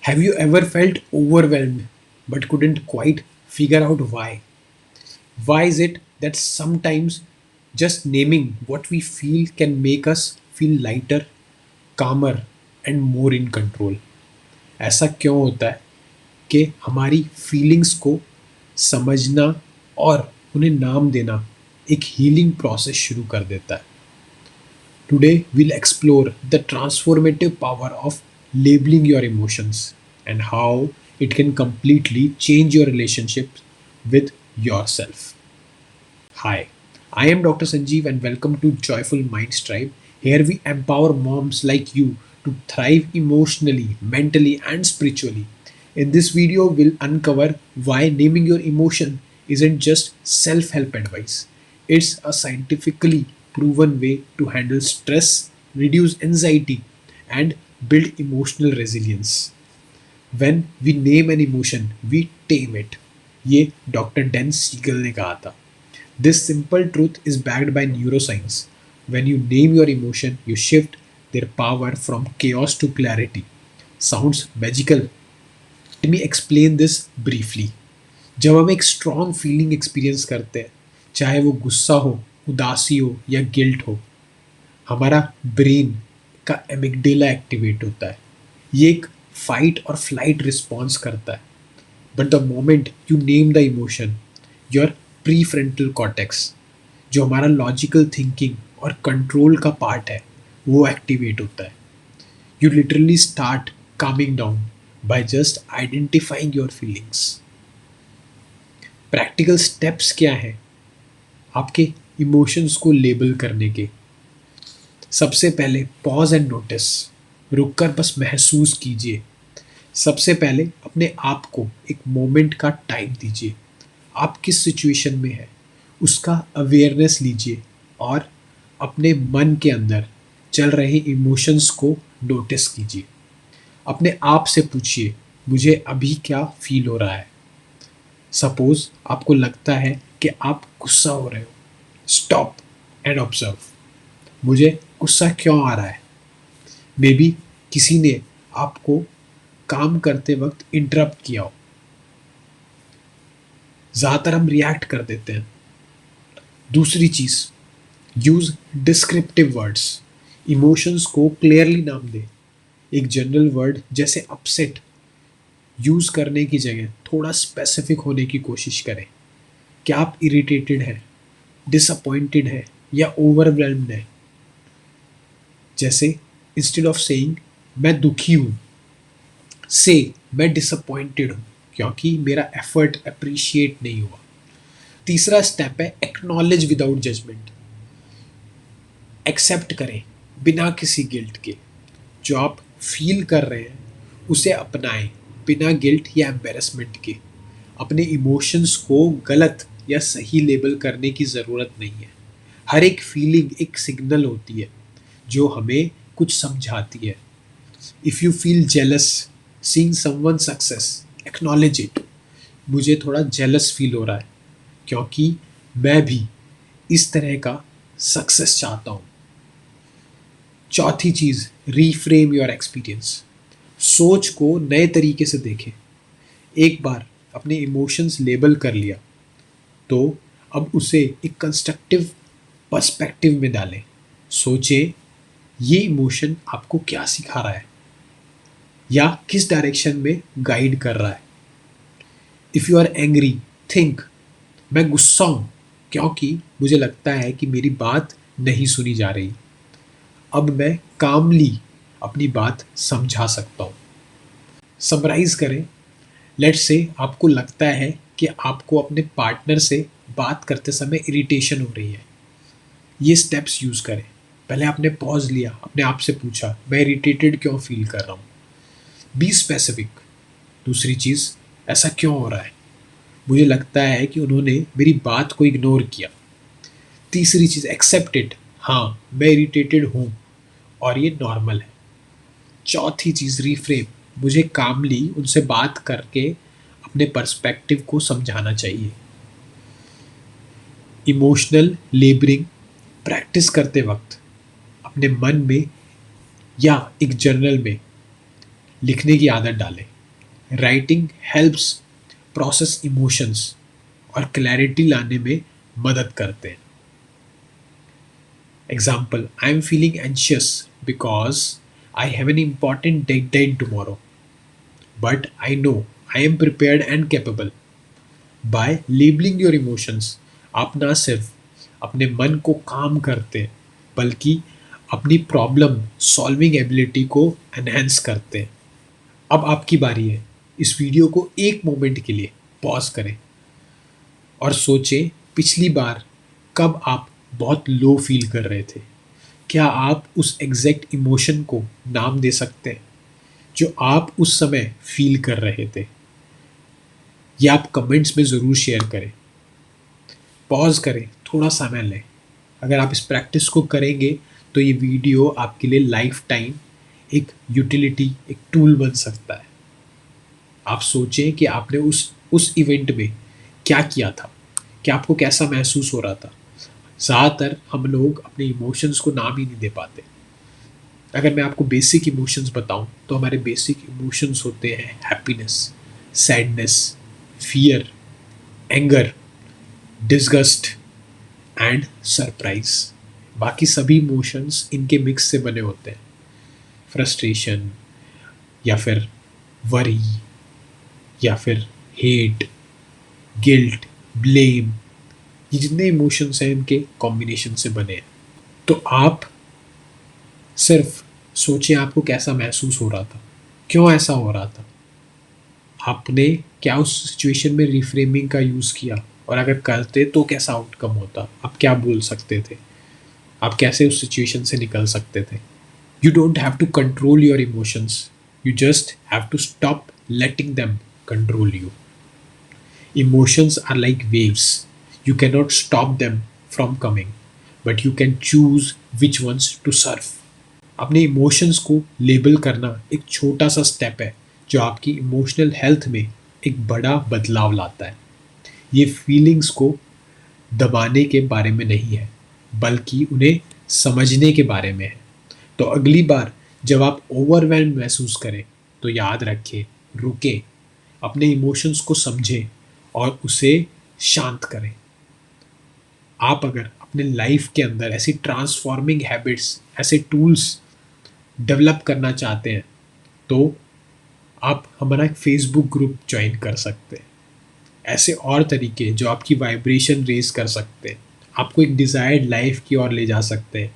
Have you ever felt overwhelmed but couldn't quite figure out why? Why is it that sometimes just naming what we feel can make us feel lighter, calmer, and more in control? ऐसा क्यों होता है कि हमारी feelings को समझना और उन्हें नाम देना एक हीलिंग प्रोसेस शुरू कर देता है? Today, we'll explore the transformative power of labeling your emotions and how it can completely change your relationship with yourself. Hi, I am Dr. Sanjeev and welcome to Joyful Minds Tribe. Here we empower moms like you to thrive emotionally, mentally, and spiritually. In this video, we'll uncover why naming your emotion isn't just self help advice, it's a scientifically proven way to handle stress, reduce anxiety, and build emotional resilience. When we name an emotion, we tame it. ये doctor Dane seagull ने कहा था. This simple truth is backed by neuroscience. When you name your emotion, you shift their power from chaos to clarity. Sounds magical. Let me explain this briefly. जब हम एक strong feeling experience करते हैं, चाहे वो गुस्सा हो, उदासी हो या गिल्ट हो, हमारा ब्रेन का एमिगडेला एक्टिवेट होता है. ये एक फाइट और फ्लाइट रिस्पॉन्स करता है. But the moment you name the emotion, your pre frontal cortex, जो हमारा लॉजिकल थिंकिंग और कंट्रोल का पार्ट है, वो एक्टिवेट होता है. You literally start calming down by just identifying your feelings. Practical steps क्या हैं आपके इमोशंस को लेबल करने के? सबसे पहले पॉज एंड नोटिस. रुककर बस महसूस कीजिए. सबसे पहले अपने आप को एक मोमेंट का टाइम दीजिए. आप किस सिचुएशन में हैं उसका अवेयरनेस लीजिए और अपने मन के अंदर चल रहे इमोशंस को नोटिस कीजिए. अपने आप से पूछिए, मुझे अभी क्या फील हो रहा है? सपोज आपको लगता है कि आप गुस्सा हो रहे हो. Stop and observe. मुझे गुस्सा क्यों आ रहा है? मे बी किसी ने आपको काम करते वक्त इंटरप्ट किया हो. ज़्यादातर हम रिएक्ट कर देते हैं. दूसरी चीज़, यूज़ डिस्क्रिप्टिव वर्ड्स. इमोशंस को क्लियरली नाम दें. एक जनरल वर्ड जैसे अपसेट यूज़ करने की जगह थोड़ा स्पेसिफिक होने की कोशिश करें. क्या आप इरिटेटेड हैं, डिसअपॉइंटेड हैं या ओवरवेल्म्ड हैं? जैसे इंस्टेड ऑफ सेइंग मैं दुखी हूँ, से मैं डिसअपॉइंटेड हूँ क्योंकि मेरा एफर्ट अप्रिशिएट नहीं हुआ. तीसरा स्टेप है एक्नॉलेज विदाउट जजमेंट. एक्सेप्ट करें बिना किसी गिल्ट के. जो आप फील कर रहे हैं उसे अपनाएं बिना गिल्ट या एम्बेरसमेंट के. अपने इमोशंस को गलत या सही लेबल करने की ज़रूरत नहीं है. हर एक फीलिंग एक सिग्नल होती है जो हमें कुछ समझाती है. If you feel jealous seeing someone success, acknowledge it. मुझे थोड़ा जेलस फील हो रहा है क्योंकि मैं भी इस तरह का सक्सेस चाहता हूँ. चौथी चीज़, रीफ्रेम योर एक्सपीरियंस. सोच को नए तरीके से देखें. एक बार अपने इमोशंस लेबल कर लिया तो अब उसे एक कंस्ट्रक्टिव पर्सपेक्टिव में डालें. सोचें ये इमोशन आपको क्या सिखा रहा है या किस डायरेक्शन में गाइड कर रहा है. If you are angry, think मैं गुस्सा हूँ क्योंकि मुझे लगता है कि मेरी बात नहीं सुनी जा रही. अब मैं कामली अपनी बात समझा सकता हूँ. समराइज करें. लेट्स से आपको लगता है कि आपको अपने पार्टनर से बात करते समय इरिटेशन हो रही है. ये स्टेप्स यूज़ करें. पहले आपने पॉज लिया, अपने आप से पूछा मैं इरिटेटेड क्यों फील कर रहा हूँ. Be specific. दूसरी चीज़, ऐसा क्यों हो रहा है? मुझे लगता है कि उन्होंने मेरी बात को इग्नोर किया. तीसरी चीज़, एक्सेप्ट इट. हाँ मैं इरिटेटेड हूँ और ये नॉर्मल है. चौथी चीज़, रीफ्रेम. मुझे कामली उनसे बात करके अपने पर्सपेक्टिव को समझाना चाहिए. इमोशनल लेबरिंग प्रैक्टिस करते वक्त अपने मन में या एक जर्नल में लिखने की आदत डालें। राइटिंग हेल्प्स प्रोसेस इमोशंस और क्लैरिटी लाने में मदद करते हैं। Example, I am feeling anxious because I have an important deadline tomorrow, but I know I am prepared and capable. By labelling your emotions आप ना सिर्फ अपने मन को काम करते हैं, बल्कि अपनी प्रॉब्लम सॉल्विंग एबिलिटी को एनहेंस करते हैं। अब आपकी बारी है। इस वीडियो को एक मोमेंट के लिए पॉज करें और सोचें पिछली बार कब आप बहुत लो फील कर रहे थे। क्या आप उस एग्जैक्ट इमोशन को नाम दे सकते हैं जो आप उस समय फील कर रहे थे? या आप कमेंट्स में ज़रूर शेयर करें। पॉज करें, थोड़ा समय लें। अगर आप इस प्रैक्टिस को करेंगे तो ये वीडियो आपके लिए लाइफ टाइम एक यूटिलिटी, एक टूल बन सकता है। आप सोचें कि आपने उस इवेंट में क्या किया था, कि आपको कैसा महसूस हो रहा था। ज़्यादातर हम लोग अपने इमोशंस को नाम ही नहीं दे पाते। अगर मैं आपको बेसिक इमोशंस बताऊं तो हमारे बेसिक इमोशंस होते हैं happiness, sadness, fear, anger, disgust and surprise. बाकी सभी इमोशंस इनके मिक्स से बने होते हैं। फ्रस्ट्रेशन या फिर वरी या फिर हेट, गिल्ट, ब्लेम, ये जितने इमोशंस हैं इनके कॉम्बिनेशन से बने हैं। तो आप सिर्फ सोचें आपको कैसा महसूस हो रहा था, क्यों ऐसा हो रहा था, आपने क्या उस सिचुएशन में रिफ्रेमिंग का यूज़ किया, और अगर करते तो कैसा आउटकम होता, आप क्या बोल सकते थे, आप कैसे उस सिचुएशन से निकल सकते थे। You don't have to control your emotions, you just have to stop letting them control you. Emotions are like waves. You cannot stop them from coming, but you can choose which ones to surf. अपने emotions को label करना एक छोटा सा step है जो आपकी emotional health में एक बड़ा बदलाव लाता है। ये फीलिंग्स को दबाने के बारे में नहीं है, बल्कि उन्हें समझने के बारे में है। तो अगली बार जब आप ओवरवेल्म महसूस करें तो याद रखें, रुकें, अपने इमोशंस को समझें और उसे शांत करें। आप अगर अपने लाइफ के अंदर ऐसी ट्रांसफॉर्मिंग हैबिट्स, ऐसे टूल्स डेवलप करना चाहते हैं तो आप हमारा एक फेसबुक ग्रुप ज्वाइन कर सकते हैं। ऐसे और तरीके जो आपकी वाइब्रेशन रेज कर सकते हैं, आपको एक डिज़ायर्ड लाइफ की ओर ले जा सकते हैं।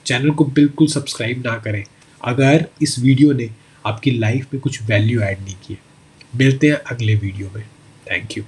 चैनल को बिल्कुल सब्सक्राइब ना करें अगर इस वीडियो ने आपकी लाइफ में कुछ वैल्यू ऐड नहीं की है। मिलते हैं अगले वीडियो में। Thank you.